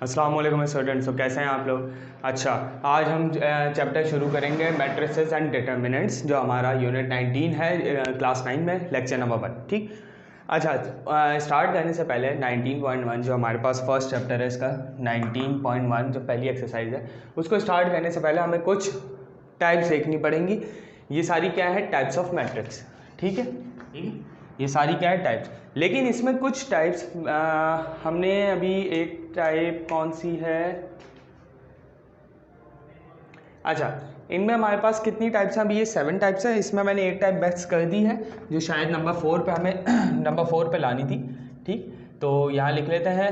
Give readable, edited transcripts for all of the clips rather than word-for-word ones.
अस्सलाम वालेकुम स्टूडेंट्स। तो कैसे हैं आप लोग? अच्छा, आज हम चैप्टर शुरू करेंगे मैट्रिसेस एंड डिटर्मिनेंट्स, जो हमारा यूनिट 19 है, क्लास 9 में लेक्चर नंबर 1। ठीक। अच्छा, स्टार्ट करने से पहले 19.1 जो हमारे पास फर्स्ट चैप्टर है इसका, 19.1 जो पहली एक्सरसाइज है, उसको स्टार्ट करने से पहले हमें कुछ टाइप्स देखनी पड़ेंगी। ये सारी क्या है? Types of matrix. ठीक है, ये सारी क्या है? टाइप्स। लेकिन इसमें कुछ टाइप्स हमने अभी एक टाइप कौन सी है? अच्छा, इनमें हमारे पास कितनी टाइप्स हैं? अभी ये 7 टाइप्स है। इसमें मैंने एक टाइप बेस्ट कर दी है जो शायद नंबर 4 पे हमें नंबर 4 पे लानी थी। ठीक, तो यहाँ लिख लेते हैं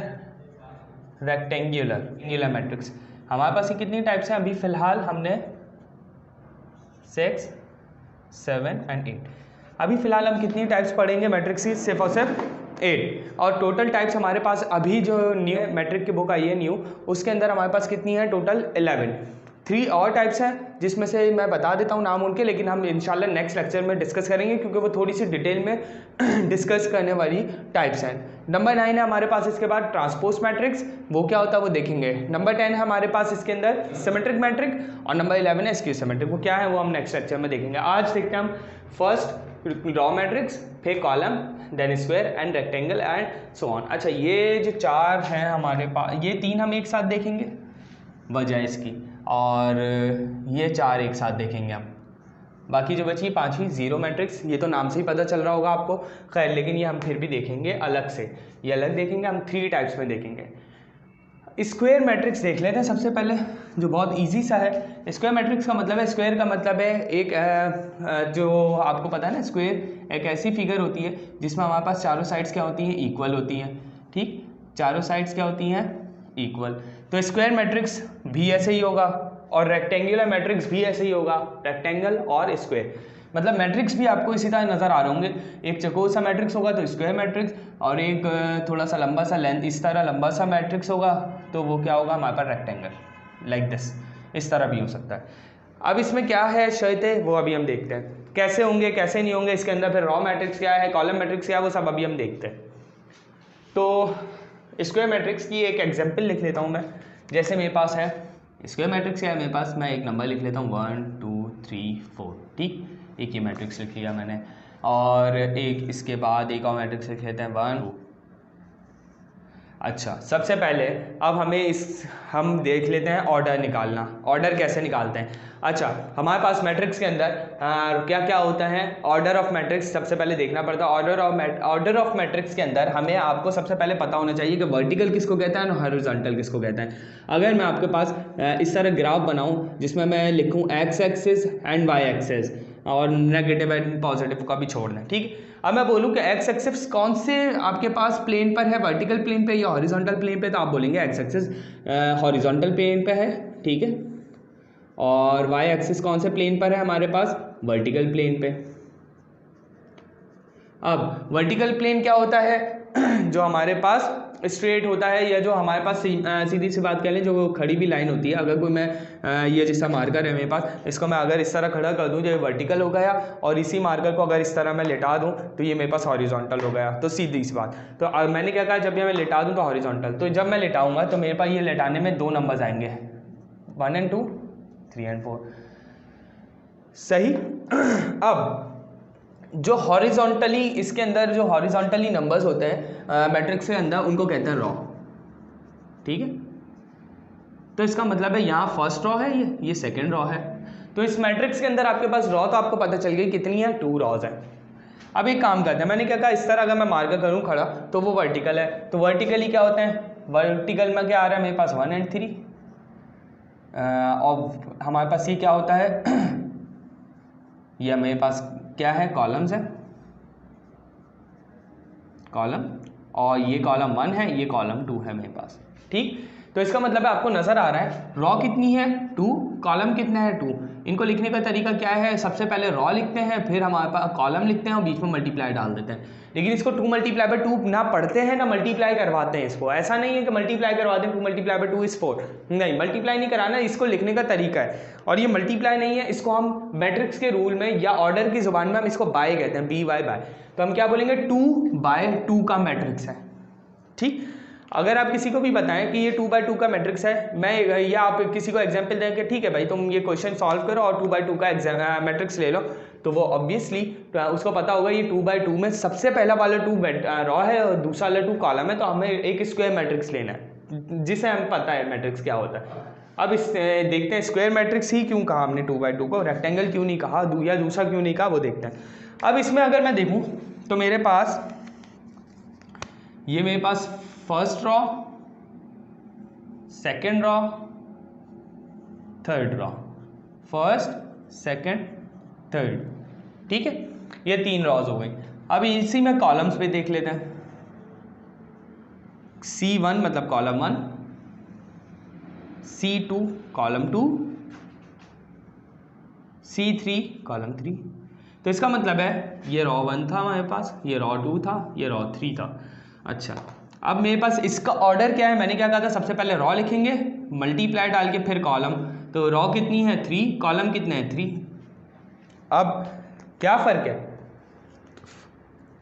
रेक्टेंगुलर मैट्रिक्स। हमारे पास ये कितनी टाइप्स हैं? अभी फ़िलहाल हमने 6, 7 एंड 8। अभी फ़िलहाल हम कितनी टाइप्स पढ़ेंगे मैट्रिक्स की? सिर्फ और सिर्फ 8। और टोटल टाइप्स हमारे पास अभी जो न्यू मैट्रिक की बुक आई है न्यू, उसके अंदर हमारे पास कितनी है? टोटल 11। 3 और टाइप्स हैं जिसमें से मैं बता देता हूँ नाम उनके, लेकिन हम इंशाल्लाह नेक्स्ट लेक्चर में डिस्कस करेंगे क्योंकि वो थोड़ी सी डिटेल में डिस्कस करने वाली टाइप्स हैं। नंबर 9 है हमारे पास इसके बाद ट्रांसपोज मैट्रिक्स, वो क्या होता है वो देखेंगे। नंबर 10 है हमारे पास इसके अंदर सिमेट्रिक मैट्रिक, और नंबर 11 है स्क्यू सिमेट्रिक। वो क्या है वो हम नेक्स्ट लेक्चर में देखेंगे। आज देखते हैं हम फर्स्ट रॉ मैट्रिक्स, फिर column, then square and rectangle and so on. अच्छा, ये जो 4 हैं हमारे पास, ये 3 हम एक साथ देखेंगे बजाय इसकी, और ये 4 एक साथ देखेंगे हम। बाकी जो बची 5वीं जीरो मैट्रिक्स, ये तो नाम से ही पता चल रहा होगा आपको। खैर, लेकिन ये हम फिर भी देखेंगे अलग से, ये अलग देखेंगे हम। 3 टाइप्स में देखेंगे। स्क्वायर मैट्रिक्स देख लेते हैं सबसे पहले, जो बहुत इजी सा है। स्क्वायर मैट्रिक्स का मतलब है, स्क्वायर का मतलब है एक जो आपको पता है ना, स्क्वायर एक ऐसी फिगर होती है जिसमें हमारे पास चारों साइड्स क्या होती हैं? इक्वल होती हैं। ठीक, चारों साइड्स क्या होती हैं? इक्वल। तो स्क्वायर मैट्रिक्स भी ऐसे ही होगा, और रेक्टेंगुलर मैट्रिक्स भी ऐसे ही होगा। रेक्टेंगल और स्क्वायर मतलब मैट्रिक्स भी आपको इसी तरह नज़र आ रहे होंगे। एक चकोर सा मैट्रिक्स होगा तो स्क्वायर मैट्रिक्स, और एक थोड़ा सा लंबा सा लेंथ इस तरह लंबा सा मैट्रिक्स होगा तो वो क्या होगा हमारे पास? Rectangle, like this. इस तरह भी हो सकता है। अब इसमें क्या है शर्तें, वो अभी हम देखते हैं कैसे होंगे कैसे नहीं होंगे इसके अंदर। फिर रॉ मैट्रिक्स क्या है, कॉलम मैट्रिक्स क्या है, वो सब अभी हम देखते हैं। तो स्क्वायर मैट्रिक्स की एक एग्जाम्पल लिख लेता हूँ मैं। जैसे मेरे पास है स्क्वायर मैट्रिक्स क्या है मेरे पास, मैं एक नंबर लिख लेता हूँ 1 2 3 4। ठीक, एक ये मैट्रिक्स लिख लिया मैंने, और एक इसके बाद एक और मैट्रिक्स लिख लेते हैं 1 2। अच्छा, सबसे पहले अब हम देख लेते हैं ऑर्डर निकालना। ऑर्डर कैसे निकालते हैं? अच्छा, हमारे पास मैट्रिक्स के अंदर क्या क्या होता है? ऑर्डर ऑफ मैट्रिक्स सबसे पहले देखना पड़ता है। ऑर्डर ऑफ मैट्रिक्स के अंदर हमें आपको सबसे पहले पता होना चाहिए कि वर्टिकल किसको कहता है और हॉरिजॉन्टल किसको कहता है। अगर मैं आपके पास इस तरह ग्राफ बनाऊँ जिसमें मैं लिखूँ X axis and Y axis, और नेगेटिव एंड पॉजिटिव का भी छोड़ना है। ठीक, अब मैं बोलूँ कि एक्स एक्सिस कौन से आपके पास प्लेन पर है, वर्टिकल प्लेन पे या हॉरिजॉन्टल प्लेन पे, तो आप बोलेंगे एक्स एक्सिस हॉरिजॉन्टल प्लेन पे है। ठीक है, और वाई एक्सिस कौन से प्लेन पर है हमारे पास? वर्टिकल प्लेन पे। अब वर्टिकल प्लेन क्या होता है? जो हमारे पास स्ट्रेट होता है, या जो हमारे पास सीधी सी बात कह लें, जो खड़ी भी लाइन होती है। अगर कोई मैं ये जैसा मार्कर है मेरे पास, इसको मैं अगर इस तरह खड़ा कर दूं, जो ये वर्टिकल हो गया, और इसी मार्कर को अगर इस तरह मैं लिटा दूं तो ये मेरे पास हॉरिजॉन्टल हो गया। तो सीधी सी बात। तो मैंने क्या कहा, जब ये मैं लिटा दूं तो हॉरिजॉन्टल। तो जब मैं लिटाऊंगा तो मेरे पास ये लिटाने में 2 नंबर्स आएंगे, 1 and 2, 3 and 4। सही। अब जो हॉरिजॉन्टली इसके अंदर जो हॉरिजॉन्टली नंबर्स होते हैं मैट्रिक्स के अंदर, उनको कहते हैं रॉ। ठीक है, तो इसका मतलब है यहाँ फर्स्ट रॉ है, ये सेकंड रॉ है। तो इस मैट्रिक्स के अंदर आपके पास रॉ तो आपको पता चल गई कितनी है, 2 रॉज है। अब एक काम करते हैं, मैंने क्या कहा, इस तरह अगर मैं मार्कर करूँ खड़ा तो वो वर्टिकल है। तो वर्टिकली क्या होते हैं? वर्टिकल में क्या आ रहा है मेरे पास? 1 and 3। और हमारे पास ये क्या होता है? ये मेरे पास क्या है? कॉलम्स है, कॉलम, और ये कॉलम 1 है, ये कॉलम 2 है मेरे पास। ठीक, तो इसका मतलब है आपको नजर आ रहा है रॉ कितनी है? 2, कॉलम कितना है? 2। इनको लिखने का तरीका क्या है? सबसे पहले रॉ लिखते हैं, फिर हमारे पास कॉलम लिखते हैं, और बीच में मल्टीप्लाई डाल देते हैं। लेकिन इसको 2 मल्टीप्लाई बाय 2 ना पढ़ते हैं ना मल्टीप्लाई करवाते हैं इसको। ऐसा नहीं है कि मल्टीप्लाई करवाते हैं, 2 मल्टीप्लाई बाय 2 इज 4। नहीं, मल्टीप्लाई नहीं कराना, इसको लिखने का तरीका है। और ये मल्टीप्लाई नहीं है, इसको हम मैट्रिक्स के रूल में या ऑर्डर की जुबान में हम इसको बाय कहते हैं, BY बाय। तो हम क्या बोलेंगे? 2 बाय 2 का मैट्रिक्स है। ठीक, अगर आप किसी को भी बताएं कि ये 2x2 का मैट्रिक्स है, मैं या आप किसी को एग्जांपल दें कि ठीक है भाई तुम ये क्वेश्चन सॉल्व करो और 2x2 का मैट्रिक्स ले लो, तो वो ऑब्वियसली उसको पता होगा ये 2x2 में सबसे पहला वाला 2 रॉ है और दूसरा वाला 2 कॉलम है, तो हमें एक स्क्वायर मैट्रिक्स लेना है जिसे हमें पता है मैट्रिक्स क्या होता है। अब इस देखते हैं स्क्वायर मैट्रिक्स ही क्यों कहा हमने 2x2 को, रेक्टेंगल क्यों नहीं कहा या दूसरा क्यों नहीं कहा, वो देखते हैं। अब इसमें अगर मैं देखूं तो मेरे पास first row, second row, third row, first second third, ठीक है, ये 3 रॉज हो गई। अब इसी में कॉलम्स पे देख लेते हैं। C1 मतलब column 1, C2 column 2, C3 column 3। तो इसका मतलब है ये रॉ 1 था हमारे पास, ये रॉ 2 था, ये रॉ 3 था। अच्छा, अब मेरे पास इसका ऑर्डर क्या है, मैंने क्या कहा था, सबसे पहले रॉ लिखेंगे, मल्टीप्लाई डाल के फिर कॉलम। तो रॉ कितनी है 3, कॉलम कितने हैं 3। अब क्या फ़र्क है,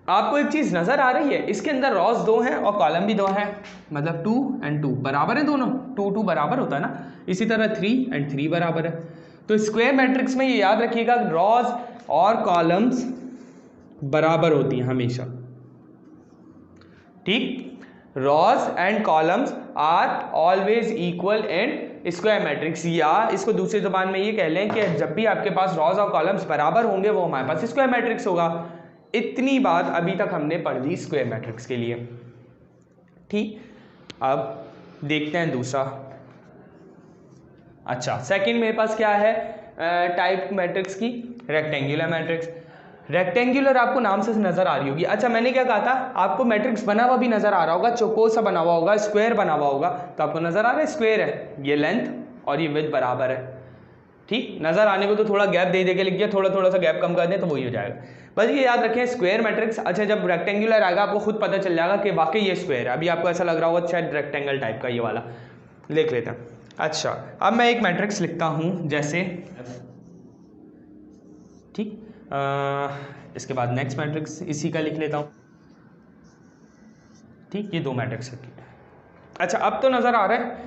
आपको एक चीज़ नज़र आ रही है, इसके अंदर रॉस 2 हैं और कॉलम भी 2 हैं, मतलब 2 और 2 बराबर है, दोनों 2 बराबर होता है ना। इसी तरह 3 और 3 बराबर है। तो स्क्वायर मैट्रिक्स में ये याद रखिएगा रॉस और कॉलम्स बराबर होती हैं हमेशा, ठीक। Rows and columns are always equal in square matrix, या इसको दूसरी जुबान में ये कह लें कि जब भी आपके पास रॉस और कॉलम्स बराबर होंगे वो हमारे पास स्क्वायर मैट्रिक्स होगा। इतनी बात अभी तक हमने पढ़ ली स्क्वायर मैट्रिक्स के लिए, ठीक। अब देखते हैं दूसरा। अच्छा, सेकंड मेरे पास क्या है टाइप मैट्रिक्स की, रेक्टेंगुलर मैट्रिक्स। रेक्टेंगुलर आपको नाम से नजर आ रही होगी। अच्छा, मैंने क्या कहा था, आपको मैट्रिक्स बना हुआ भी नजर आ रहा होगा, चौकोर सा बना हुआ होगा, स्क्वायर बना हुआ होगा, तो आपको नजर आ रहा है स्क्वायर है, ये लेंथ और ये विड्थ बराबर है, ठीक। नजर आने को तो थोड़ा गैप दे के लिख दिया, थोड़ा सा गैप कम कर दें तो वही हो जाएगा। बस ये याद रखें स्क्वायर मैट्रिक्स। अच्छा, जब रेक्टेंगुलर आएगा आपको खुद पता चल जाएगा कि वाकई ये स्क्वायर है। अभी आपको ऐसा लग रहा होगा शायद रेक्टेंगल टाइप का ये वाला, लिख लेते हैं। अच्छा, अब मैं एक मैट्रिक्स लिखता हूं जैसे, ठीक, इसके बाद नेक्स्ट मैट्रिक्स इसी का लिख लेता हूं, ठीक। ये 2 मैट्रिक्स है। अच्छा, अब तो नज़र आ रहा है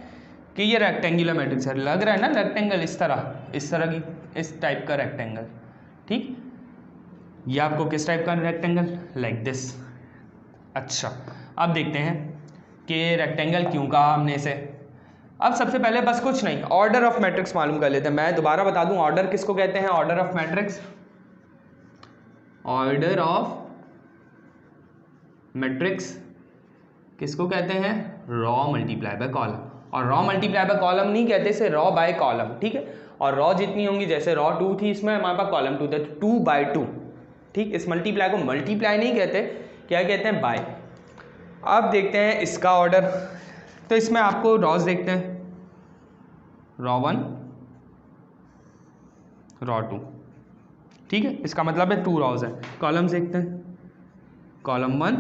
कि ये रेक्टेंगुलर मैट्रिक्स है, लग रहा है ना रेक्टेंगल, इस तरह की, इस टाइप का रेक्टेंगल, ठीक। ये आपको किस टाइप का रेक्टेंगल, लाइक दिस। अच्छा, अब देखते हैं कि रेक्टेंगल क्यों कहा हमने इसे। अब सबसे पहले बस कुछ नहीं, ऑर्डर ऑफ मैट्रिक्स मालूम कर लेते हैं। मैं दोबारा बता दूं ऑर्डर किसको कहते हैं, order of matrix, order of matrix किसको कहते हैं, रॉ मल्टीप्लाई बाय कॉलम। और रॉ मल्टीप्लाई बाय कॉलम नहीं कहते, इसे रॉ बाय कॉलम, ठीक है। और रॉ जितनी होंगी, जैसे रॉ 2 थी, इसमें हमारे पास कॉलम 2 था, 2/2, ठीक। इस मल्टीप्लाई को मल्टीप्लाई नहीं कहते, क्या कहते हैं, बाय। अब देखते हैं इसका ऑर्डर। तो इसमें आपको रॉज देखते हैं, रॉ 1, रॉ 2, ठीक है। इसका मतलब है 2 रॉज है। कॉलम्स देखते हैं, कॉलम 1,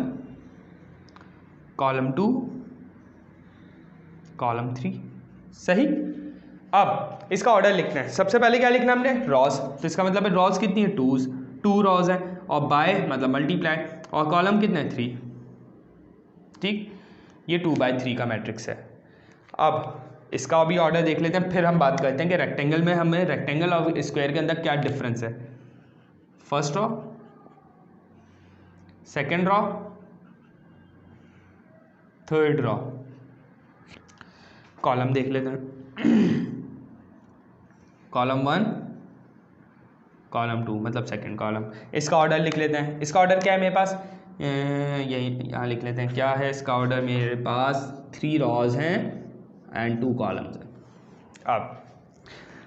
कॉलम 2, कॉलम 3, सही। अब इसका ऑर्डर लिखना है। सबसे पहले क्या लिखना हमने, रॉज। तो इसका मतलब है रॉज कितनी है, 2 रॉज है, और बाय मतलब मल्टीप्लाई, और कॉलम कितने हैं 3, ठीक। ये 2/3 का मैट्रिक्स है। अब इसका भी ऑर्डर देख लेते हैं, फिर हम बात करते हैं कि रेक्टेंगल में हमें रेक्टेंगल और स्क्वायर के अंदर क्या डिफरेंस है। First row, second row, third raw, column देख लेते हैं। कॉलम 1, कॉलम 2 मतलब सेकंड कॉलम। इसका ऑर्डर लिख लेते हैं। इसका ऑर्डर क्या है मेरे पास, यही यहाँ लिख लेते हैं। क्या है इसका ऑर्डर, मेरे पास 3 रॉज हैं एंड 2 कॉलम्स हैं। अब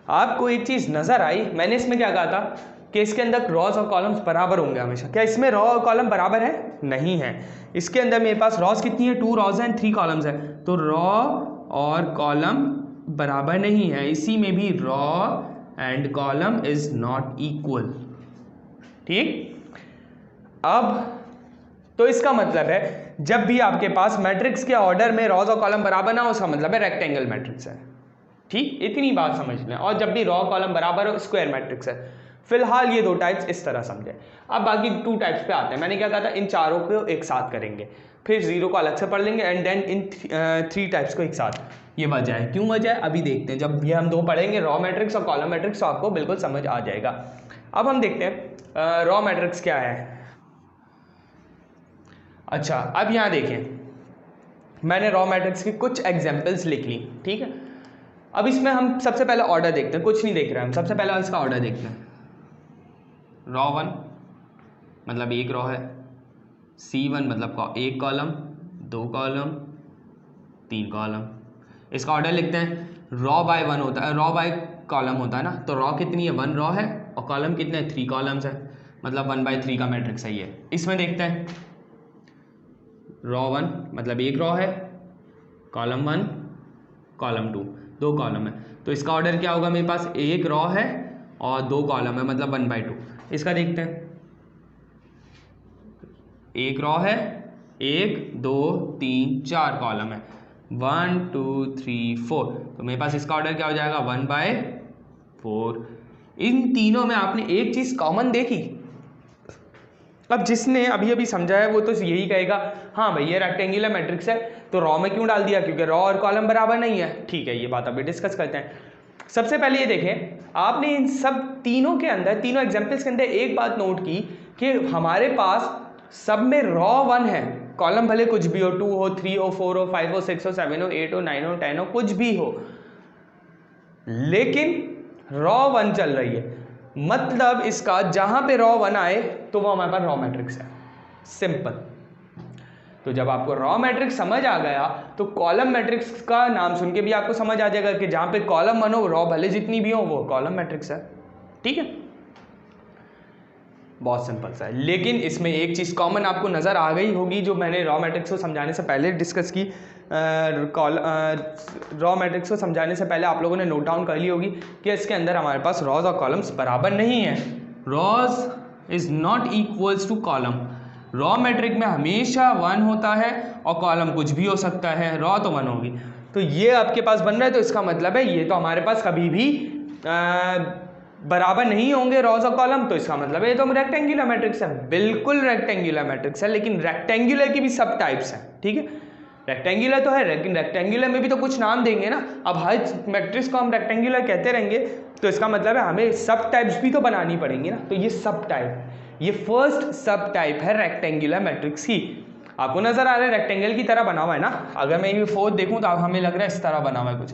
आपको एक चीज़ नज़र आई, मैंने इसमें क्या कहा था कि इसके अंदर रॉज और कॉलम्स बराबर होंगे हमेशा। क्या इसमें रॉ और कॉलम बराबर है, नहीं है। इसके अंदर मेरे पास रॉज कितनी है, 2 रॉज हैं, 3 कॉलम्स हैं। तो रॉ और कॉलम बराबर नहीं है, इसी में भी raw and column is not equal, ठीक। अब तो इसका मतलब है जब भी आपके पास मैट्रिक्स के ऑर्डर में रॉज और कॉलम बराबर ना हो, उसका मतलब है रेक्टेंगल मैट्रिक्स है, ठीक। इतनी बात समझ लें। और जब भी रॉ कॉलम बराबर हो, स्क्वायर मैट्रिक्स है। फिलहाल ये 2 टाइप्स इस तरह समझे। अब बाकी 2 टाइप्स पे आते हैं। मैंने क्या कहा था, इन चारों को एक साथ करेंगे। फिर 0 को अलग से पढ़ लेंगे एंड देन इन 3 टाइप्स को एक साथ। ये वजह है, क्यों वजह है अभी देखते हैं। जब ये हम दो पढ़ेंगे रॉ मैट्रिक्स और कॉलम मैट्रिक्स तो आपको बिल्कुल समझ आ जाएगा। अब हम देखते हैं रॉ मैट्रिक्स क्या है। अच्छा, अब यहाँ देखें, मैंने रॉ मैट्रिक्स की कुछ एग्जाम्पल्स लिख ली, ठीक है। अब इसमें हम सबसे पहले ऑर्डर देखते हैं, कुछ नहीं देख रहे हैं हम, सबसे पहले इसका ऑर्डर देखते हैं। रॉ 1 मतलब एक रॉ है, C1 मतलब एक कॉलम, 2 कॉलम, 3 कॉलम। इसका ऑर्डर लिखते हैं। रॉ बाय 1 होता है, रॉ बाय कॉलम होता है ना, तो रॉ कितनी है 1 रॉ है और कॉलम कितने 3 कॉलम्स है, मतलब 1/3 का मैट्रिक्स है ये। इसमें देखते हैं रॉ 1 मतलब एक रॉ है, कॉलम 1 कॉलम 2 2 कॉलम है, तो इसका ऑर्डर क्या होगा, मेरे पास एक रॉ है और 2 कॉलम है मतलब 1/2। इसका देखते हैं, एक रॉ है, 1 2 3 4 कॉलम है, 1 2 3 4, तो मेरे पास इसका ऑर्डर क्या हो जाएगा 1/4। इन तीनों में आपने एक चीज कॉमन देखी। अब जिसने अभी अभी समझा है वो तो यही कहेगा हाँ भाई ये रेक्टेंगुलर मैट्रिक्स है, तो रॉ में क्यों डाल दिया, क्योंकि रॉ और कॉलम बराबर नहीं है। ठीक है, ये बात अभी डिस्कस करते हैं। सबसे पहले ये देखें, आपने इन सब तीनों के अंदर, तीनों एग्जाम्पल्स के अंदर एक बात नोट की कि हमारे पास सब में रॉ 1 है, कॉलम भले कुछ भी हो, 2 हो, 3 हो, 4 हो, 5 हो, 6 हो, 7 हो, 8 हो, 9 हो, 10 हो, कुछ भी हो, लेकिन रॉ 1 चल रही है। मतलब इसका जहां पे रॉ 1 आए तो वो हमारे पास रॉ मैट्रिक्स है, सिंपल। तो जब आपको रॉ मैट्रिक्स समझ आ गया तो कॉलम मैट्रिक्स का नाम सुन के भी आपको समझ आ जाएगा कि जहां पे कॉलम 1 हो, रॉ भले जितनी भी हो, वो कॉलम मैट्रिक्स है। ठीक है, बहुत सिंपल सा है। लेकिन इसमें एक चीज़ कॉमन आपको नज़र आ गई होगी जो मैंने रॉ मैट्रिक्स को समझाने से पहले डिस्कस की। रॉ मैट्रिक्स को समझाने से पहले आप लोगों ने नोट डाउन कर ली होगी कि इसके अंदर हमारे पास रॉज और कॉलम्स बराबर नहीं है। Rows is not equals to column. Row matrix में हमेशा 1 होता है और कॉलम कुछ भी हो सकता है, रॉ तो 1 होगी। तो ये आपके पास बन रहा है, तो इसका मतलब है ये तो हमारे पास कभी भी बराबर नहीं होंगे रॉज और कॉलम, तो इसका मतलब है ये तो रेक्टेंगुलर मैट्रिक्स है। बिल्कुल रेक्टेंगुलर मैट्रिक्स है, लेकिन रेक्टेंगुलर की भी सब टाइप्स हैं। ठीक है, रेक्टेंगुलर तो है, लेकिन रेक्टेंगुलर में भी तो कुछ नाम देंगे ना। अब हर मैट्रिक्स को हम रेक्टेंगुलर कहते रहेंगे तो इसका मतलब है हमें सब टाइप्स भी तो बनानी पड़ेंगी ना। तो ये सब टाइप, ये फर्स्ट सब टाइप है रेक्टेंगुलर मैट्रिक्स की। आपको नजर आ रहा है रेक्टेंगल की तरह बना हुआ है ना। अगर मैं ये 4 देखूं तो हमें लग रहा है इस तरह बना हुआ है कुछ,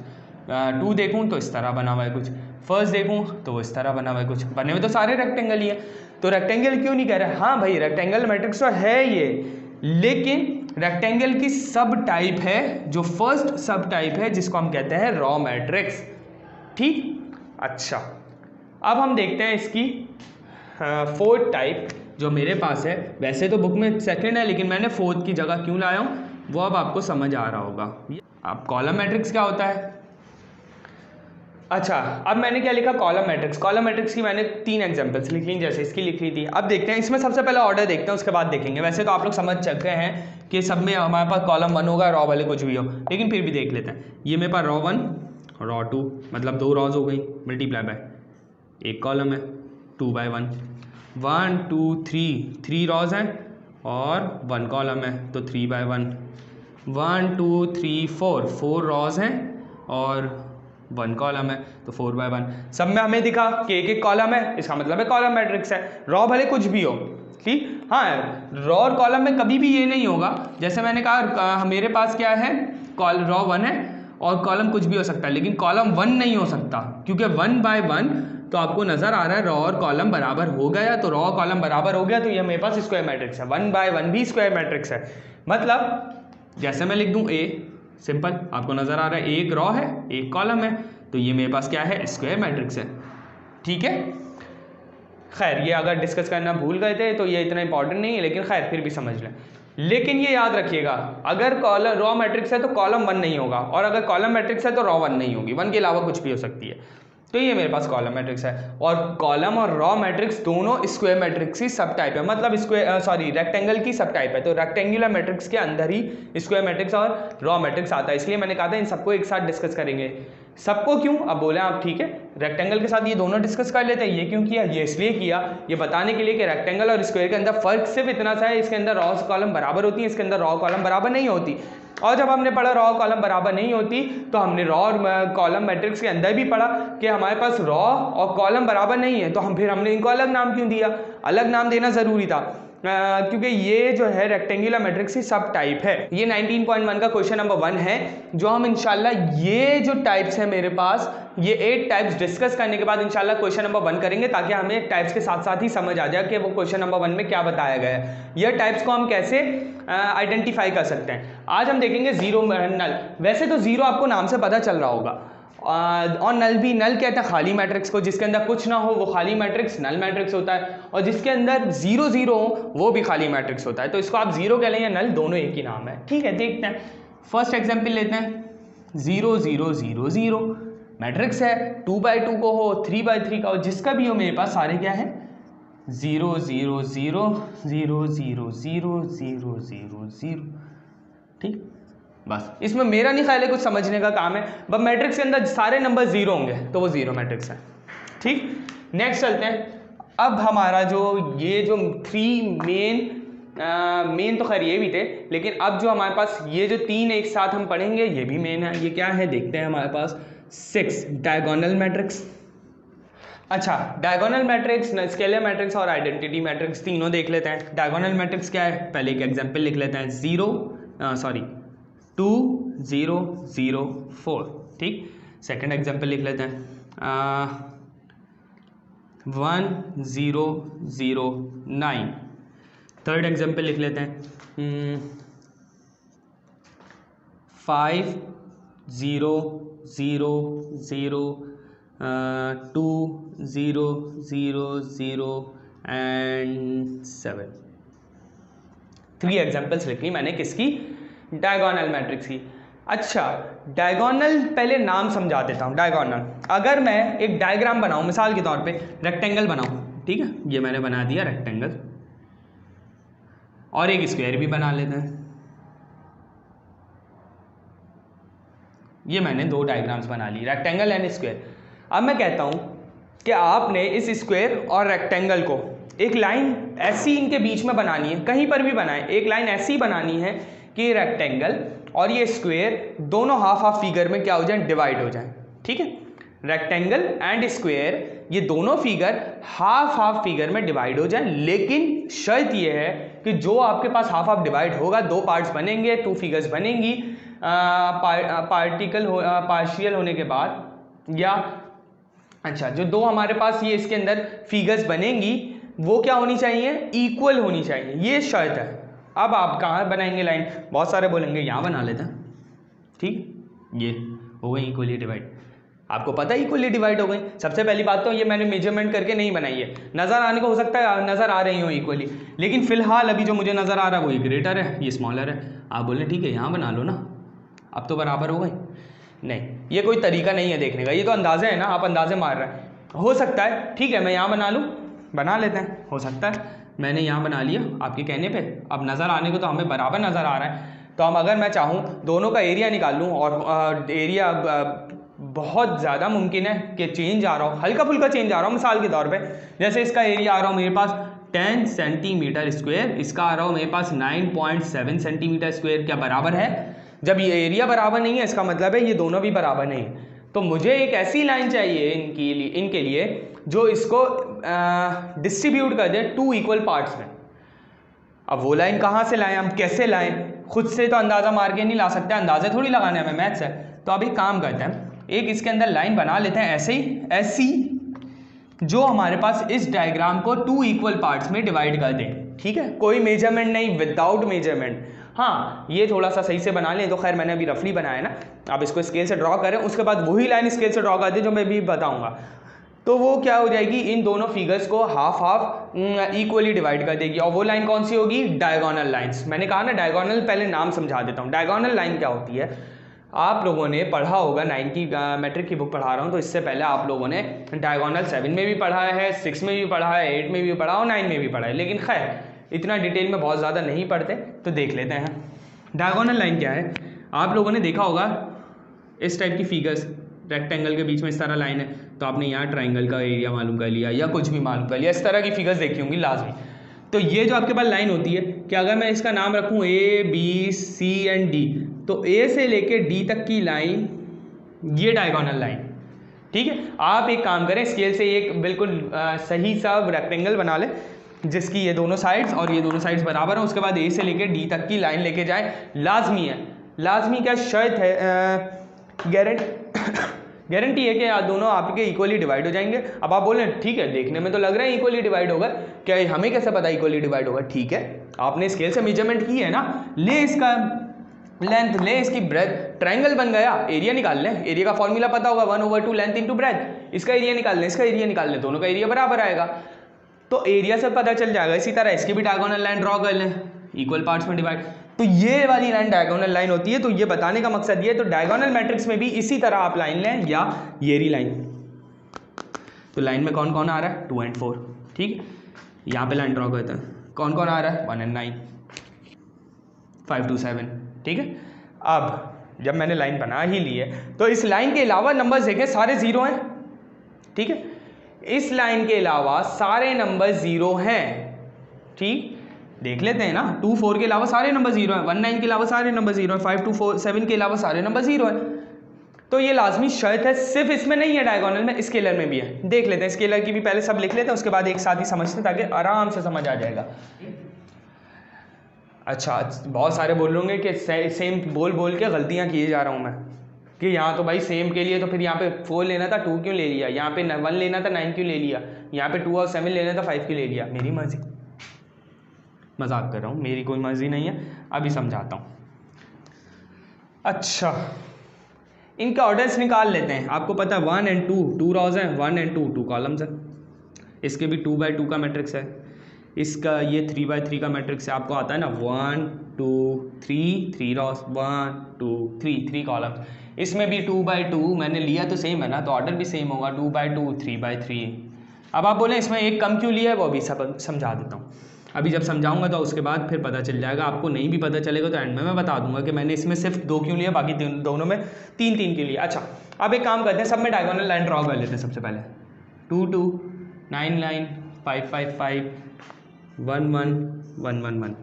2 देखूं तो इस तरह बना हुआ है कुछ, फर्स्ट देखूं तो वो इस तरह बना हुआ है कुछ, बने हुए तो सारे रेक्टेंगल ही है। तो रेक्टेंगल क्यों नहीं कह रहे, हाँ भाई रेक्टेंगल मैट्रिक्स तो है ये, लेकिन रेक्टेंगल की सब टाइप है जो फर्स्ट सब टाइप है जिसको हम कहते हैं रॉ मैट्रिक्स। ठीक, अच्छा अब हम देखते हैं इसकी फोर्थ टाइप जो मेरे पास है। वैसे तो बुक में सेकंड है, लेकिन मैंने फोर्थ की जगह क्यों लाया हूँ वो अब आपको समझ आ रहा होगा। अब कॉलम मैट्रिक्स क्या होता है। अच्छा, अब मैंने क्या लिखा, कॉलम मैट्रिक्स। कॉलम मैट्रिक्स की मैंने 3 एग्जांपल्स लिख ली, जैसे इसकी लिख ली थी। अब देखते हैं इसमें सबसे पहले ऑर्डर देखते हैं, उसके बाद देखेंगे। वैसे तो आप लोग समझ चुके हैं कि सब में हमारे पास कॉलम 1 होगा, रॉ वाले कुछ भी हो, लेकिन फिर भी देख लेते हैं। ये मेरे पास रॉ 1 रॉ 2 मतलब 2 रॉज हो गई, मल्टीप्लाई बाय एक कॉलम है 2/1, 1 2 3 रॉज हैं और 1 कॉलम है तो 3/1, 1 2 3 4 रॉज हैं और 1 कॉलम है तो 4/1। सब में हमें दिखा कि एक कॉलम है, इसका मतलब है कॉलम मैट्रिक्स है। रॉ भले कुछ भी हो, ठीक, हाँ रॉ और कॉलम में कभी भी ये नहीं होगा, जैसे मैंने कहा मेरे पास क्या है, रॉ 1 है और कॉलम कुछ भी हो सकता है, लेकिन कॉलम 1 नहीं हो सकता, क्योंकि 1/1 तो आपको नजर आ रहा है रॉ और कॉलम बराबर हो गया, तो रॉ कॉलम बराबर हो गया तो ये मेरे पास स्क्वायर मैट्रिक्स है। 1/1 भी स्क्वायर मैट्रिक्स है। मतलब जैसे मैं लिख दूं ए, सिंपल, आपको नजर आ रहा है एक रॉ है एक कॉलम है, तो ये मेरे पास क्या है, स्क्वायर मैट्रिक्स है। ठीक है, खैर ये अगर डिस्कस करना भूल गए थे तो ये इतना इंपॉर्टेंट नहीं है, लेकिन खैर फिर भी समझ लें। लेकिन ये याद रखिएगा, अगर कॉलम रॉ मैट्रिक्स है तो कॉलम 1 नहीं होगा, और अगर कॉलम मैट्रिक्स है तो रॉ 1 नहीं होगी, 1 के अलावा कुछ भी हो सकती है। तो ये मेरे पास कॉलम मैट्रिक्स है, और कॉलम और रॉ मैट्रिक्स दोनों स्क्वायर मैट्रिक्स की सब टाइप है, मतलब रेक्टेंगल की सब टाइप है। तो रेक्टेंगुलर मैट्रिक्स के अंदर ही स्क्वायर मैट्रिक्स और रॉ मैट्रिक्स आता है, इसलिए मैंने कहा था इन सबको एक साथ डिस्कस करेंगे। सबको क्यों, अब बोले आप ठीक है, रेक्टेंगल के साथ ये दोनों डिस्कस कर लेते हैं। ये क्यों किया? ये इसलिए किया, ये बताने के लिए कि रेक्टेंगल और स्क्वायर के अंदर फ़र्क सिर्फ इतना सा है, इसके अंदर रॉ कॉलम बराबर होती है, इसके अंदर रॉ कॉलम बराबर नहीं होती। और जब हमने पढ़ा रॉ कॉलम बराबर नहीं होती, तो हमने रॉ और कॉलम मैट्रिक्स के अंदर भी पढ़ा कि हमारे पास रॉ और कॉलम बराबर नहीं है, तो हमने इनको अलग नाम क्यों दिया? अलग नाम देना ज़रूरी था क्योंकि ये जो है रेक्टेंगुलर मैट्रिक्स की सब टाइप है। ये 19.1 का क्वेश्चन नंबर 1 है, जो हम इंशाल्लाह ये जो टाइप्स है मेरे पास, ये 8 टाइप्स डिस्कस करने के बाद इंशाल्लाह क्वेश्चन नंबर 1 करेंगे, ताकि हमें टाइप्स के साथ साथ ही समझ आ जाए कि वो क्वेश्चन नंबर 1 में क्या बताया गया है। यह टाइप्स को हम कैसे आइडेंटिफाई कर सकते हैं। आज हम देखेंगे जीरो नल। वैसे तो जीरो आपको नाम से पता चल रहा होगा, और नल भी, नल कहते हैं खाली मैट्रिक्स को, जिसके अंदर कुछ ना हो वो खाली मैट्रिक्स नल मैट्रिक्स होता है, और जिसके अंदर जीरो जीरो हो वो भी खाली मैट्रिक्स होता है। तो इसको आप जीरो कह लें या नल, दोनों एक ही नाम है। ठीक है, देखते हैं। फर्स्ट एग्जांपल लेते हैं। 0 0 0 0 मैट्रिक्स है, 2x2 को हो, 3x3 का हो, जिसका भी हो, मेरे पास सारे क्या है 0 0 0 0 0 0 0 0 0। ठीक, बस इसमें मेरा नहीं ख्याल है कुछ समझने का काम है। बस मैट्रिक्स के अंदर सारे नंबर जीरो होंगे तो वो जीरो मैट्रिक्स है। ठीक, नेक्स्ट चलते हैं। अब हमारा जो ये जो 3 मेन तो खैर ये भी थे, लेकिन अब जो हमारे पास ये जो 3 एक साथ हम पढ़ेंगे ये भी मेन है। ये क्या है देखते हैं। हमारे पास 6 डायगोनल मैट्रिक्स। अच्छा, डायगोनल मैट्रिक्स, स्केलर मैट्रिक्स और आइडेंटिटी मैट्रिक्स तीनों देख लेते हैं। डायगोनल मैट्रिक्स क्या है, पहले एक एग्जांपल लिख लेते हैं। 2 0 0 4। ठीक, सेकंड एग्जांपल लिख लेते हैं 1 0 0 9। थर्ड एग्जांपल लिख लेते हैं 5 0 0 0 2 0 0 0 एंड 7। 3 एग्जाम्पल्स लिखी मैंने किसकी, डायगोनल मैट्रिक्स की। अच्छा, डायगोनल पहले नाम समझा देता हूँ। डायगोनल, अगर मैं एक डायग्राम बनाऊँ, मिसाल के तौर पे रेक्टेंगल बनाऊँ, ठीक है, ये मैंने बना दिया रेक्टेंगल, और एक स्क्वायर भी बना लेते हैं। ये मैंने 2 डायग्राम्स बना ली, रेक्टेंगल एंड स्क्वायर। अब मैं कहता हूँ कि आपने इस स्क्वायर और रेक्टेंगल को एक लाइन ऐसी इनके बीच में बनानी है, कहीं पर भी बनाए, एक लाइन ऐसी बनानी है कि रेक्टेंगल और ये स्क्वायर दोनों हाफ हाफ फिगर में क्या हो जाए, डिवाइड हो जाए। ठीक है, रेक्टेंगल एंड स्क्वायर ये दोनों फिगर हाफ हाफ फिगर में डिवाइड हो जाए, लेकिन शर्त ये है कि जो आपके पास हाफ हाफ डिवाइड होगा, 2 पार्ट्स बनेंगे, 2 फिगर्स बनेंगी, पार्शियल होने के बाद, या अच्छा जो 2 हमारे पास ये इसके अंदर फिगर्स बनेंगी वो क्या होनी चाहिए, इक्वल होनी चाहिए, ये शर्त है। अब आप कहाँ बनाएंगे लाइन, बहुत सारे बोलेंगे यहाँ बना लेते हैं। ठीक, ये हो गई इक्वली डिवाइड, आपको पता है इक्वली डिवाइड हो गई। सबसे पहली बात तो ये मैंने मेजरमेंट करके नहीं बनाई है, नज़र आने को हो सकता है नज़र आ रही हो इक्वली, लेकिन फिलहाल अभी जो मुझे नज़र आ रहा है वो ये ग्रेटर है, ये स्मॉलर है। आप बोले ठीक है यहाँ बना लो ना, अब तो बराबर हो गई। नहीं, ये कोई तरीका नहीं है देखने का, ये तो अंदाजे है ना, आप अंदाजे मार रहे हैं। हो सकता है, ठीक है मैं यहाँ बना लूँ, बना लेते हैं, हो सकता है मैंने यहाँ बना लिया आपके कहने पे, अब नज़र आने को तो हमें बराबर नज़र आ रहा है। तो हम अगर मैं चाहूँ दोनों का एरिया निकाल लूँ, और एरिया बहुत ज़्यादा मुमकिन है कि चेंज आ रहा हो, हल्का फुल्का चेंज आ रहा हो। मिसाल के तौर पे जैसे इसका एरिया आ रहा हो मेरे पास 10 सेंटीमीटर स्क्वायर, इसका आ रहा हो मेरे पास 9.7 सेंटीमीटर स्क्वायर, क्या बराबर है? जब ये एरिया बराबर नहीं है इसका मतलब है ये दोनों भी बराबर नहीं है। तो मुझे एक ऐसी लाइन चाहिए इनके लिए जो इसको डिस्ट्रीब्यूट कर दे 2 इक्वल पार्ट्स में। अब वो लाइन कहाँ से लाएं, हम कैसे लाएं, खुद से तो अंदाज़ा मार के नहीं ला सकते, अंदाजे थोड़ी लगाने हमें, मैथ्स है। तो अब एक काम करते हैं, एक इसके अंदर लाइन बना लेते हैं ऐसे ही, ऐसी जो हमारे पास इस डायग्राम को 2 इक्वल पार्ट्स में डिवाइड कर दे। ठीक है, कोई मेजरमेंट नहीं, विदाउट मेजरमेंट। हाँ, ये थोड़ा सा सही से बना लें, तो खैर मैंने अभी रफली बनाया ना, आप इसको स्केल से ड्रॉ करें, उसके बाद वही लाइन स्केल से ड्रॉ कर दें जो मैं भी बताऊंगा। तो वो क्या हो जाएगी, इन दोनों फिगर्स को हाफ हाफ इक्वली डिवाइड कर देगी, और वो लाइन कौन सी होगी, डायगोनल लाइंस। मैंने कहा ना डायगोनल, पहले नाम समझा देता हूँ। डायगोनल लाइन क्या होती है, आप लोगों ने पढ़ा होगा, 9 की मैट्रिक की बुक पढ़ा रहा हूँ, तो इससे पहले आप लोगों ने डायगोनल 7 में भी पढ़ा है, 6 में भी पढ़ा है, 8 में भी पढ़ा और 9 में भी पढ़ा है, लेकिन खैर इतना डिटेल में बहुत ज़्यादा नहीं पढ़ते, तो देख लेते हैं। डायगोनल लाइन क्या है, आप लोगों ने देखा होगा इस टाइप की फिगर्स, रेक्टेंगल के बीच में इस तरह लाइन है तो आपने यहाँ ट्राइंगल का एरिया मालूम कर लिया या कुछ भी मालूम कर लिया, इस तरह की फिगर्स देखी होंगी लाजमी। तो ये जो आपके पास लाइन होती है कि अगर मैं इसका नाम रखूँ A B C and D, तो A से लेके D तक की लाइन ये डायगोनल लाइन, ठीक है। आप एक काम करें, स्केल से एक बिल्कुल सही सा रेक्टेंगल बना लें जिसकी ये दोनों साइड्स और ये दोनों साइड्स बराबर हैं, उसके बाद A से लेके D तक की लाइन लेके जाएं। लाजमी है, लाजमी क्या शर्त है, गारंटी है कि दोनों आपके इक्वली डिवाइड हो जाएंगे। अब आप बोलें ठीक है देखने में तो लग रहा है इक्वली डिवाइड होगा, क्या हमें कैसे पता इक्वली डिवाइड होगा? ठीक है, आपने स्केल से मेजरमेंट की है ना, ले इसका लेंथ, ले इसकी ब्रेथ, ट्राइंगल बन गया, एरिया निकाल लें। एरिया का फॉर्मूला पता होगा 1/2 लेंथ इंटू ब्रेथ। इसका एरिया निकाल लें, इसका एरिया निकाल लें, दोनों का एरिया बराबर आएगा, तो एरिया से पता चल जाएगा। इसी तरह इसकी भी डायगोनल लाइन ड्रॉ कर लें, इक्वल पार्ट्स में डिवाइड, तो ये वाली लाइन डायगोनल लाइन होती है। तो ये बताने का मकसद ये, तो डायगोनल मैट्रिक्स में भी इसी तरह आप लाइन लें या ये रही लाइन। तो लाइन में कौन कौन आ रहा है? 2 and 4, ठीक है। यहाँ पे लाइन ड्रॉ करते हैं, कौन कौन आ रहा है? 1 and 9, 5 to 7, ठीक है। अब जब मैंने लाइन बना ही ली है तो इस लाइन के अलावा नंबर्स देखें सारे जीरो हैं, ठीक है। इस लाइन के अलावा सारे नंबर जीरो हैं, ठीक, देख लेते हैं ना। 2 4 के अलावा सारे नंबर जीरो हैं, 1 9 के अलावा सारे नंबर जीरो हैं, 5 2 4 7 के अलावा सारे नंबर जीरो हैं। तो ये लाजमी शर्त है, सिर्फ इसमें नहीं है डायगोनल में, स्केलर में भी है। देख लेते हैं, स्केलर की भी पहले सब लिख लेते हैं, उसके बाद एक साथ ही समझते हैं ताकि आराम से समझ आ जाएगा। अच्छा, बहुत सारे बोल लोगे कि सेम बोल बोल के गलतियाँ किए जा रहा हूँ मैं, कि यहाँ तो भाई सेम के लिए तो फिर यहाँ पे 4 लेना था 2 क्यों ले लिया, यहाँ पे 1 लेना था 9 क्यों ले लिया, यहाँ पे 2 और 7 लेना था 5 क्यों ले लिया। मेरी मर्जी, मजाक कर रहा हूँ, मेरी कोई मर्जी नहीं है, अभी समझाता हूँ। अच्छा, इनका ऑर्डर्स निकाल लेते हैं। आपको पता है 1 and 2 रॉज हैं, 1 and 2 कॉलम्स हैं। इसके भी 2/2 का मैट्रिक्स है, इसका ये 3/3 का मैट्रिक्स है। आपको आता है ना 1 2 3 रॉस, 1 2 3 कॉलम्स। इसमें भी 2/2 मैंने लिया तो सेम है ना, तो ऑर्डर भी सेम होगा 2/2 3/3। अब आप बोलें इसमें एक कम क्यों लिया है, वो भी सब समझा देता हूँ। अभी जब समझाऊंगा तो उसके बाद फिर पता चल जाएगा। आपको नहीं भी पता चलेगा तो एंड में मैं बता दूंगा कि मैंने इसमें सिर्फ 2 क्यों लिया, बाकी दोनों में 3 क्यों लिया। अच्छा, अब एक काम करते हैं, सब में डायगोनल लाइन ड्रॉ कर लेते हैं। सबसे पहले 2 2 9 9 5 5 5 1 1 1 1 1।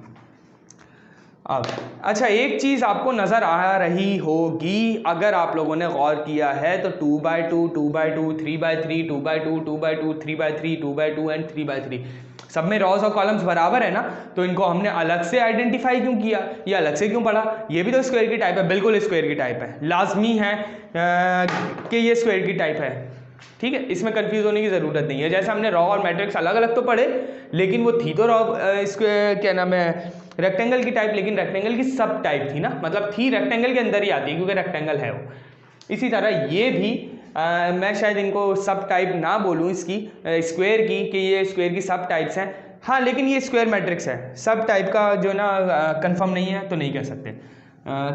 अब अच्छा, एक चीज़ आपको नज़र आ रही होगी अगर आप लोगों ने गौर किया है तो 2/2 2/2 3/3 2/2 2/2 3/3 2/2 एंड 3/3 सब में रॉज और कॉलम्स बराबर है ना, तो इनको हमने अलग से आइडेंटिफाई क्यों किया, ये अलग से क्यों पढ़ा? ये भी तो स्क्वायर की टाइप है, बिल्कुल स्क्वायर की टाइप है, लाजमी है कि ये स्क्वायर की टाइप है, ठीक है। इसमें कंफ्यूज होने की ज़रूरत नहीं है। जैसे हमने रॉ और मैट्रिक्स अलग अलग तो पढ़े, लेकिन वो थी तो रॉ क्या नाम है रेक्टेंगल की टाइप, लेकिन रेक्टेंगल की सब टाइप थी ना, मतलब थी रेक्टेंगल के अंदर ही आती है क्योंकि रेक्टेंगल है वो। इसी तरह ये भी मैं शायद इनको सब टाइप ना बोलूँ इसकी स्क्वायर की, कि ये स्क्वायर की सब टाइप्स हैं, हाँ, लेकिन ये स्क्वायर मैट्रिक्स है। सब टाइप का जो ना कंफर्म नहीं है तो नहीं कह सकते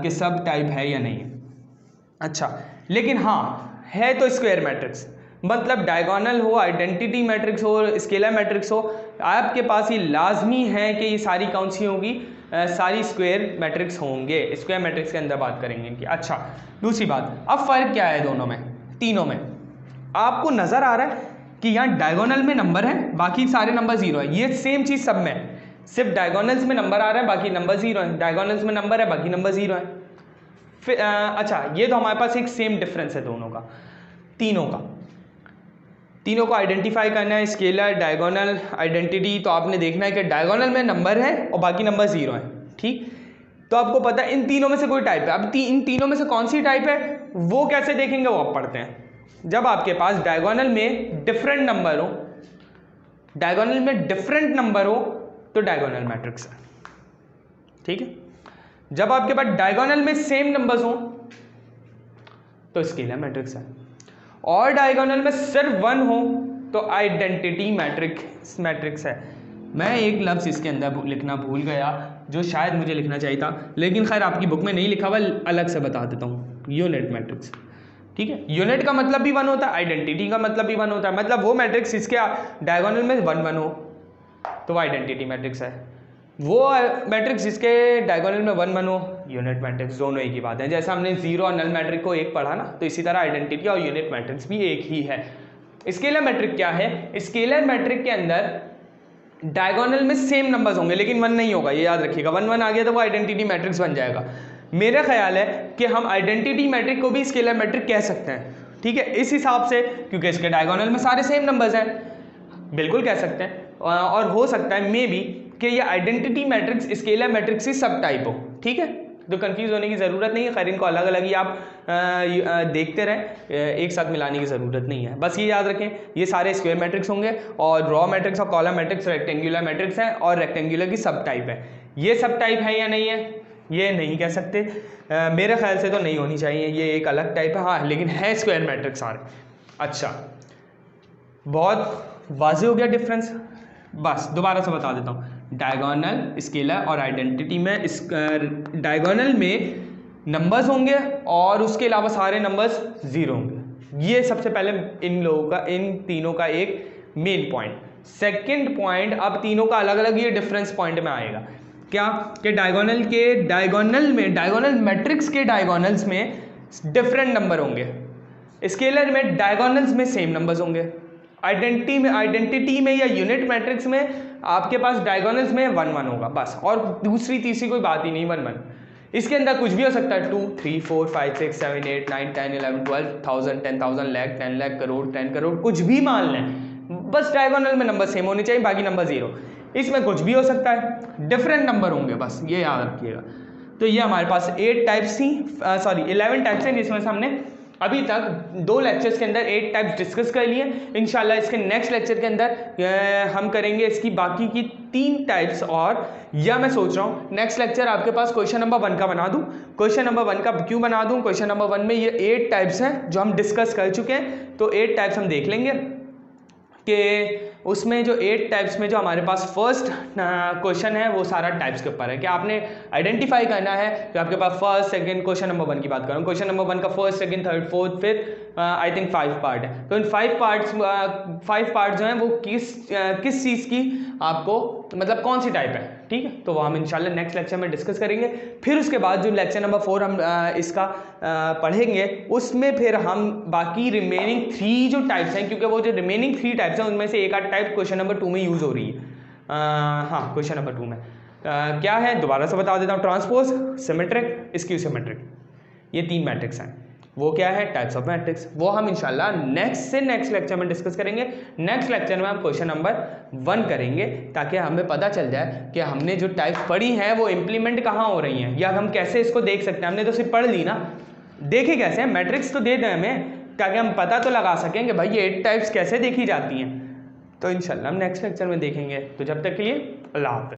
कि सब टाइप है या नहीं है। अच्छा, लेकिन हाँ है तो स्क्वायर मैट्रिक्स, मतलब डायगोनल हो, आइडेंटिटी मैट्रिक्स हो, स्केलर मैट्रिक्स हो, आपके पास ये लाजमी है कि ये सारी कौन सी होंगी, सारी स्क्वायर मैट्रिक्स होंगे। स्क्वायर मैट्रिक्स के अंदर बात करेंगे कि अच्छा, दूसरी बात, अब फ़र्क क्या है दोनों में, तीनों में? आपको नज़र आ रहा है कि यहाँ डायगोनल में नंबर है, बाकी सारे नंबर जीरो है। ये सेम चीज़ सब में, सिर्फ डायगोनल्स में नंबर आ रहा है, बाकी नंबर जीरो है, डायगोनल्स में नंबर है, बाकी नंबर जीरो है। फिर अच्छा, ये तो हमारे पास एक सेम डिफरेंस है दोनों का, तीनों को आइडेंटिफाई करना है, स्केलर डायगोनल आइडेंटिटी। तो आपने देखना है कि डायगोनल में नंबर है और बाकी नंबर जीरो है, ठीक। तो आपको पता है इन तीनों में से कोई टाइप है। अब इन तीनों में से कौन सी टाइप है वो कैसे देखेंगे, वो आप पढ़ते हैं। जब आपके पास डायगोनल में डिफरेंट नंबर हो, डायगोनल में डिफरेंट नंबर हो तो डायगोनल मैट्रिक्स है, ठीक है। जब आपके पास डायगोनल में सेम नंबर्स हो तो स्केलर मैट्रिक्स है, और डायगोनल में सिर्फ 1 हो तो आइडेंटिटी मैट्रिक्स है। मैं एक लफ्ज़ इसके अंदर लिखना भूल गया जो शायद मुझे लिखना चाहिए था, लेकिन खैर आपकी बुक में नहीं लिखा हुआ, अलग से बता देता हूँ। यूनिट मैट्रिक्स, ठीक है। यूनिट का मतलब भी 1 होता है, आइडेंटिटी का मतलब भी 1 होता है। मतलब वो मैट्रिक्स इसके डायगोनल में 1 1 हो तो वो आइडेंटिटी मैट्रिक्स है, वो मैट्रिक्स जिसके डायगोनल में 1 1 हो, यूनिट मैट्रिक्स, दोनों एक ही बात है। जैसे हमने जीरो और नल मैट्रिक को एक पढ़ा ना, तो इसी तरह आइडेंटिटी और यूनिट मैट्रिक्स भी एक ही है। स्केलर मैट्रिक क्या है? स्केलर मैट्रिक के अंदर डायगोनल में सेम नंबर्स होंगे लेकिन 1 नहीं होगा, ये याद रखिएगा। 1 1 आ गया तो वो आइडेंटिटी मैट्रिक्स बन जाएगा। मेरा ख्याल है कि हम आइडेंटिटी मैट्रिक को भी स्केलर मैट्रिक कह सकते हैं, ठीक है, इस हिसाब से, क्योंकि इसके डायगोनल में सारे सेम नंबर्स हैं, बिल्कुल कह सकते हैं। और हो सकता है मे बी कि ये आइडेंटिटी मैट्रिक्स स्केलर मैट्रिक्स की सब टाइप हो, ठीक है। तो कंफ्यूज होने की ज़रूरत नहीं है, खैर इनको अलग अलग ही आप देखते रहें, एक साथ मिलाने की ज़रूरत नहीं है। बस ये याद रखें ये सारे स्क्वायर मैट्रिक्स होंगे और रॉ मैट्रिक्स और कॉलम मैट्रिक्स रेक्टेंगुलर मैट्रिक्स हैं और रेक्टेंगुलर की सब टाइप है। ये सब टाइप है या नहीं है ये नहीं कह सकते, मेरे ख्याल से तो नहीं होनी चाहिए, ये एक अलग टाइप है, हाँ लेकिन है स्क्वायर मैट्रिक्स सारे। अच्छा, बहुत वाज़ेह हो गया डिफरेंस। बस दोबारा से बता देता हूँ, डायगोनल, स्केलर और आइडेंटिटी में डायगोनल में नंबर्स होंगे और उसके अलावा सारे नंबर्स जीरो होंगे। ये सबसे पहले इन लोगों का, इन तीनों का एक मेन पॉइंट। सेकंड पॉइंट, अब तीनों का अलग अलग ये डिफरेंस पॉइंट में आएगा, क्या कि डायगोनल मैट्रिक्स के डायगोनल्स में डिफरेंट नंबर होंगे, स्केलर में डायगोनल्स में सेम नंबर्स होंगे, आइडेंटिटी में या यूनिट मैट्रिक्स में आपके पास डायगोनल्स में 1 1 होगा बस, और दूसरी तीसरी कोई बात ही नहीं, 1 1। इसके अंदर कुछ भी हो सकता है, 2 3 4 5 6 7 8 9 10 11 12 1000 10,000 लाख 10 लाख करोड़ 10 करोड़ कुछ भी मान लें, बस डायगोनल में नंबर सेम होने चाहिए, बाकी नंबर जीरो। इसमें कुछ भी हो सकता है, डिफरेंट नंबर होंगे, बस ये याद रखिएगा। तो ये हमारे पास 8 टाइप्स थी, 11 टाइप्स हैं, जिसमें से हमने अभी तक 2 लेक्चर्स के अंदर 8 टाइप्स डिस्कस कर लिए। इंशाल्लाह इसके नेक्स्ट लेक्चर के अंदर हम करेंगे इसकी बाकी की 3 टाइप्स, और या मैं सोच रहा हूँ नेक्स्ट लेक्चर आपके पास क्वेश्चन नंबर 1 का बना दूँ। क्वेश्चन नंबर 1 का क्यों बना दूँ? क्वेश्चन नंबर 1 में ये 8 टाइप्स हैं जो हम डिस्कस कर चुके हैं, तो 8 टाइप्स हम देख लेंगे कि उसमें जो 8 टाइप्स में जो हमारे पास फर्स्ट क्वेश्चन है वो सारा टाइप्स के ऊपर है, कि आपने आइडेंटिफाई करना है कि आपके पास फर्स्ट सेकंड, क्वेश्चन नंबर 1 की बात कर रहा हूँ, क्वेश्चन नंबर 1 का first second third fourth fifth I think 5 part है। तो इन 5 पार्ट्स जो हैं वो किस चीज़ की आपको, मतलब कौन सी टाइप है, ठीक है। तो वो हम इंशाल्लाह नेक्स्ट लेक्चर में डिस्कस करेंगे। फिर उसके बाद जो लेक्चर नंबर 4 हम इसका पढ़ेंगे, उसमें फिर हम बाकी रिमेनिंग 3 जो टाइप्स हैं, क्योंकि वो जो रिमेनिंग 3 टाइप्स हैं उनमें से एक आध टाइप क्वेश्चन नंबर 2 में यूज़ हो रही है। हाँ, क्वेश्चन नंबर 2 में क्या है दोबारा से बता देता हूँ, ट्रांसपोज, सिमेट्रिक, स्क्यू सिमेट्रिक, ये 3 मैट्रिक्स हैं। वो क्या है? Types of matrix. वो हम इंशाल्लाह नेक्स्ट लेक्चर में डिस्कस करेंगे। नेक्स्ट लेक्चर में हम क्वेश्चन नंबर 1 करेंगे, ताकि हमें पता चल जाए कि हमने जो टाइप्स पढ़ी हैं वो इम्प्लीमेंट कहाँ हो रही हैं, या हम कैसे इसको देख सकते हैं। हमने तो सिर्फ पढ़ ली ना, देखे कैसे? मैट्रिक्स तो दे दें हमें, ताकि हम पता तो लगा सकें कि भाई ये 8 टाइप्स कैसे देखी जाती हैं। तो इंशाल्लाह हम नेक्स्ट लेक्चर में देखेंगे। तो जब तक के लिए अल्लाह हाफ़िज़।